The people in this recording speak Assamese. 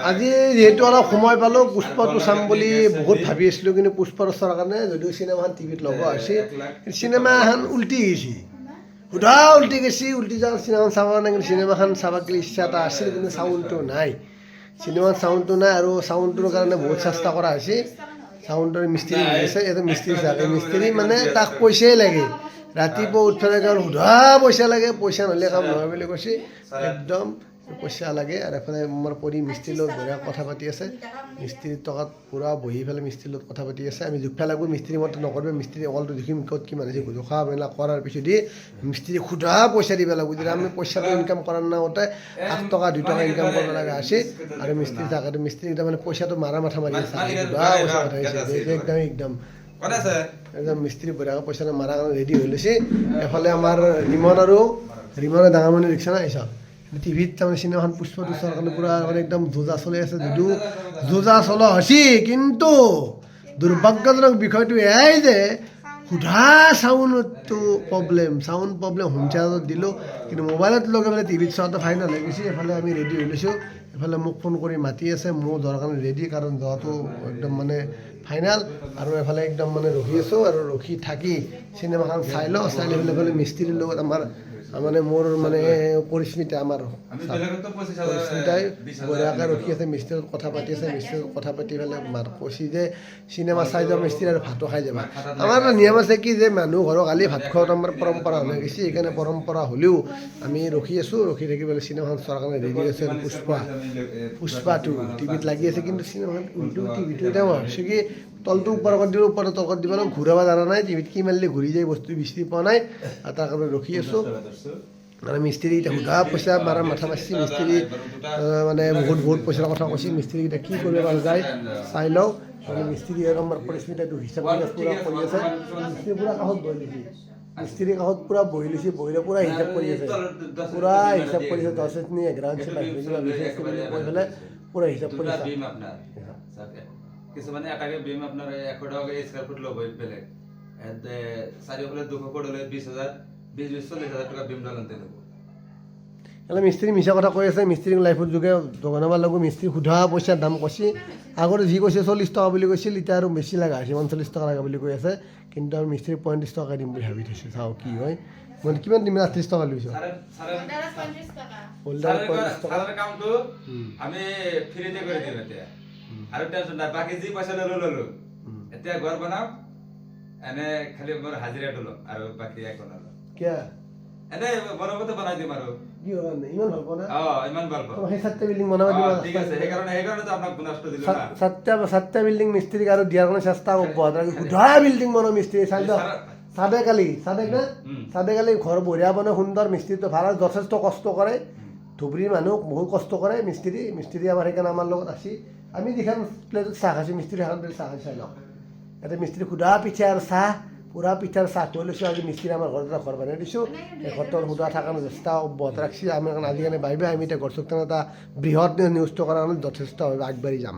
আজি যেহেতু অলপ সময় পালোঁ পুষ্পাটো চাম বুলি বহুত ভাবি আছিলোঁ, কিন্তু পুষ্পাটো চোৱাৰ কাৰণে যদিও চিনেমাখন টিভিত লগোৱা হৈছে চিনেমাখন উল্টি গৈছে, সুধা উল্টি গৈছে। উল্টি যোৱা চিনেমাখন চাব কাৰণে কিন্তু চিনেমাখন চাব গ'লে ইচ্ছা এটা আছিল, কিন্তু চাউণ্ডটো নাই, চিনেমাৰ চাউণ্ডটো নাই। আৰু চাউণ্ডটোৰ কাৰণে বহুত চেষ্টা কৰা হৈছে। চাউণ্ডৰ মিস্ত্ৰী আছে, এইটো মিস্ত্ৰী চাগে মিস্ত্ৰী মানে তাক পইচাই লাগে, ৰাতিপুৱা উঠিব লাগে সুধা পইচা লাগে, পইচা নহ'লে কাম নহয় বুলি কৈছে, একদম পইচা লাগে। আৰু এফালে মোৰ পৰি মিস্ত্ৰীৰ লগত বঢ়িয়া কথা পাতি আছে, মিস্ত্ৰীৰ টকাত পূৰা বহি পেলাই মিস্ত্ৰীৰ লগত কথা পাতি আছে। আমি জোখা লাগব মিস্ত্ৰী মতে নকৰিব, মিস্ত্ৰী অকলটো দেখিম ক'ত কিমান হৈছে, জোখা মেলা কৰাৰ পিছতে মিস্ত্ৰী সুধা পইচা দিব লাগিব। যদি আমি পইচাটো ইনকাম কৰাৰ নামতে 8 টকা 2 টকা ইনকাম কৰিব লগা আছে। আৰু মিস্ত্ৰী থাকে, মিস্ত্ৰী তাৰমানে পইচাটো মাৰা মাথা মাৰি আছে, সুধা পইচা পঠাইছে একদম একদম মিস্ত্ৰী বঢ়িয়াকৈ পইচাটো মাৰা কাৰণে ৰেডি হৈ লৈছে। এফালে আমাৰ ৰিমন আৰু ৰিমনে ডাঙৰমণি ৰিক্সা নাই চাওক টিভিত তাৰমানে চিনেমাখন পুষ্পাটো চোৱাৰ কাৰণে পূৰা মানে একদম যোজা চলি আছে, যদিও যোজা চলোৱা হৈছে, কিন্তু দুৰ্ভাগ্যজনক বিষয়টো এয়াই যে সুধা চাউণ্ডটো প্ৰব্লেম, চাউণ্ড প্ৰব্লেম। হোম চাৰ্জত দিলোঁ, কিন্তু মোবাইলত লগাই পেলাই টিভিত চোৱাটো ফাইনেল হৈ গৈছে। এফালে আমি ৰেডি হৈ লৈছোঁ, এফালে মোক ফোন কৰি মাতি আছে, মোৰ যোৱাৰ কাৰণে ৰেডি, কাৰণ যোৱাটো একদম মানে ফাইনেল। আৰু এফালে একদম মানে ৰখি আছোঁ, আৰু ৰখি থাকি চিনেমাখন চাই লওঁ, চাই লৈ পেলাই মিস্ত্ৰীৰ লগত আমাৰ মানে মোৰ মানে পৰিস্মিতা, আমাৰ পৰিস্মিতাই বঢ়িয়াকৈ ৰখি আছে, মিস্ত্ৰীৰ লগত কথা পাতি আছে। মিস্ত্ৰীৰ লগত কথা পাতি পেলাই মাৰ কৈছে যে চিনেমা চাই যাওঁ মিস্ত্ৰী, আৰু ভাতো খাই যাবা। আমাৰ এটা নিয়ম আছে কি যে মানুহ ঘৰৰ কালি ভাত খোৱাটো আমাৰ পৰম্পৰা হৈ গৈছে, সেইকাৰণে পৰম্পৰা হ'লেও আমি ৰখি আছোঁ, ৰখি থাকি পেলাই চিনেমাখন চোৱাৰ কাৰণে ৰেডি আছে। পুষ্পাটো টিভিত লাগি আছে, কিন্তু চিনেমাখন উল্টো টিভিটো এতিয়া মই ভাবিছোঁ কি তলটো ওপৰ কৰি দিলোঁ, ওপৰত তলত দিব লাগিব, ঘূৰাব জানা নাই, টিভিত কি মাৰিলে ঘূৰি যায়, বস্তু বিচাৰি পোৱা নাই, আৰু তাৰ কাৰণে ৰখি আছোঁ। আৰু মিস্ত্ৰী এতিয়া সুধা পইচা মাৰা মাথা মাৰিছে, মিস্ত্ৰী মানে বহুত পইচাৰ কথা কৈছে। মিস্ত্ৰী এতিয়া কি কৰিব পৰা যায় চাই লওঁ। মানে মিস্ত্ৰী আৰু আমাৰ পৰিস্মিতাটো হিচাপ পূৰা কৰি আছে, মিস্ত্ৰী পূৰা কাষত বহি লৈছে, মিস্ত্ৰী কাষত পূৰা বহি লৈছে, বহিলে পূৰা হিচাপ কৰি আছে, পূৰা হিচাপ কৰি আছে, 10 ইঞ্চি 11 ইঞ্চি 22 ইঞ্চি বুলি কৈ পেলাই পূৰা হিচাপ কৰি আছে। কিছুমানে এটাকে বিম আপনার 100 টাকা স্কয়ার ফুট লব বেলেগ এতে চারিওফালে 200 কোট হলে 20000 20-40,000 টাকা বিম ডালতে লব। এলা মিস্ত্ৰী মিছা কথা কৈ আছে, মিস্ত্ৰীক লাইফত যোগে দোকানৰ লগত মিস্ত্ৰী সুধা পইচাৰ দাম কৈছে। আগতে যি কৈছে 40 টকা বুলি কৈছিল, এতিয়া আৰু বেছি লগা হৈছে, 39 টকা লগা বুলি কৈ আছে, কিন্তু আমি মিস্ত্ৰী 35 টকা দিম বুলি ভাবি থৈছোঁ। চাওঁ কি হয়, মই কিমান দিম, 38 টকা লৈছোঁ, হোল্ডাৰ 35 টকা কামটো আমি ফ্ৰীতে কৰি দিম এতিয়া, আৰু টেনচন নাই, বাকি যি পইচা ললো এতিয়া ঘৰ বনাম, এনে খালি মোৰ হাজিৰাটো লম, আৰু বাকি একো নলম। কিয় এনে বনাবতে বনাই দিম, আৰু কি হয় ইমান ভাল পোৱা না? ইমান ভাল পাওঁ, সেই 7টা বিল্ডিং বনাব দিব, ঠিক আছে, সেইকাৰণে তো আপোনাক গুণাষ্ট দিলো না। 7টা বিল্ডিং মিস্ত্ৰীক আৰু দিয়াৰ কাৰণে চেষ্টা কৰিব, সুধা বিল্ডিং বনাব মিস্ত্ৰী চাই যাওক। চাদে কালি ঘৰ বঢ়িয়া বনাই সুন্দৰ, মিস্ত্ৰীটো ভাল, যথেষ্ট কষ্ট কৰে, ধুবুৰীৰ মানুহ বহুত কষ্ট কৰে মিস্ত্ৰী আমাৰ সেইকাৰণে আমাৰ লগত আছে। আমি যিখন প্লেটত চাহ খাইছোঁ, মিস্ত্ৰী এখন প্লেট চাহ খাই চাই লওক। ইয়াতে মিস্ত্ৰী সুধা পিঠা আৰু চাহ, পূৰা পিঠাৰ চাহ থৈ লৈছোঁ। আজি মিস্ত্ৰী আমাৰ ঘৰত এটা ঘৰ বনাই দিছোঁ, এই ঘৰটোৰ সুধা থকাৰ চেষ্টা অব্যাহত ৰাখিছে। আমি আজিকালি বাইবে আমি এতিয়া ঘৰ চোক এটা বৃহৎ নিউজটো কৰাৰ কাৰণে যথেষ্টভাৱে আগবাঢ়ি যাম।